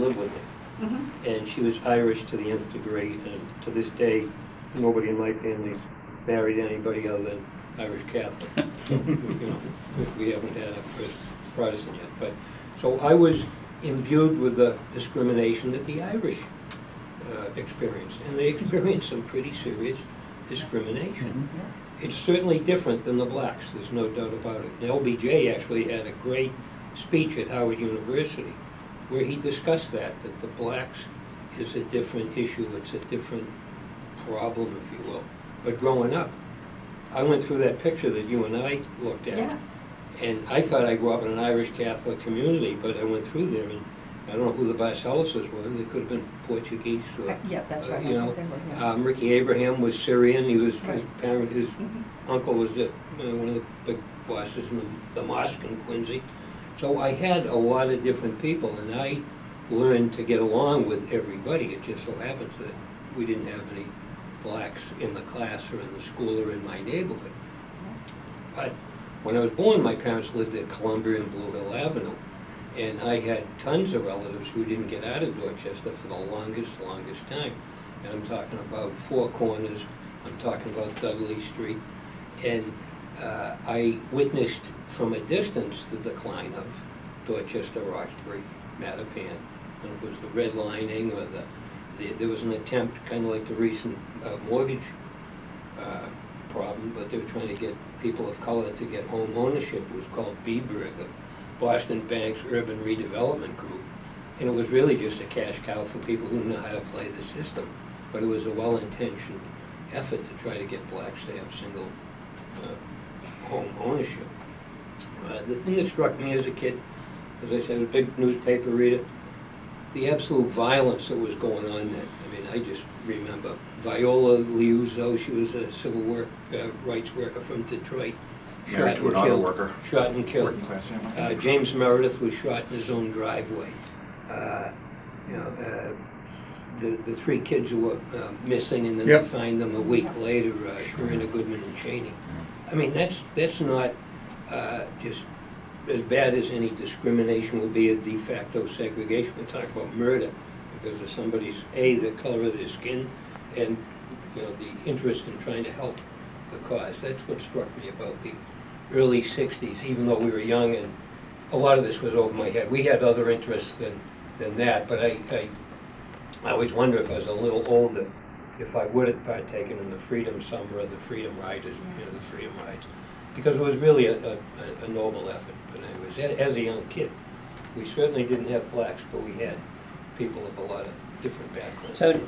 live with me. And she was Irish to the nth degree, and to this day, nobody in my family's married anybody other than Irish Catholic. So, we haven't had our first Protestant yet. But so I was imbued with the discrimination that the Irish experienced, and they experienced some pretty serious discrimination. It's certainly different than the blacks, there's no doubt about it. And LBJ actually had a great speech at Howard University where he discussed that the blacks is a different issue, it's a different problem, if you will. But growing up, I went through that picture that you and I looked at, and I thought I grew up in an Irish Catholic community, but I went through there, and I don't know who the Barcelases were. They could have been Portuguese. Or, yeah, that's right. You know, Ricky Abraham was Syrian. He was his parent. His uncle was one of the big bosses in the mosque in Quincy. So I had a lot of different people, and I learned to get along with everybody. It just so happens that we didn't have any blacks in the class or in the school or in my neighborhood. But when I was born, my parents lived at Columbia and Blue Hill Avenue. And I had tons of relatives who didn't get out of Dorchester for the longest time. And I'm talking about Four Corners, I'm talking about Dudley Street. And I witnessed from a distance the decline of Dorchester, Roxbury, Mattapan. And it was the redlining, or there was an attempt, kind of like the recent mortgage problem, but they were trying to get people of color to get home ownership. It was called BBRG, Boston Bank's Urban Redevelopment Group, and it was really just a cash cow for people who know how to play the system. But it was a well-intentioned effort to try to get blacks to have single home ownership. The thing that struck me as a kid, as I said, I was a big newspaper reader, the absolute violence that was going on then. I mean, I just remember Viola Liuzzo, she was a civil rights worker from Detroit. Shot and killed. James Meredith was shot in his own driveway. The three kids who were missing, and then they find them a week later, Serena Goodman and Cheney. I mean, that's not just as bad as any discrimination would be, a de facto segregation. We talk about murder because of somebody's, the color of their skin, and the interest in trying to help the cause. That's what struck me about the early 60s, even though we were young, and a lot of this was over my head. We had other interests than that, but I always wonder if I was a little older, if I would have partaken in the Freedom Summer or the Freedom Riders, the Freedom Rides, because it was really a noble effort. But anyways, as a young kid, we certainly didn't have blacks, but we had people of a lot of different backgrounds. So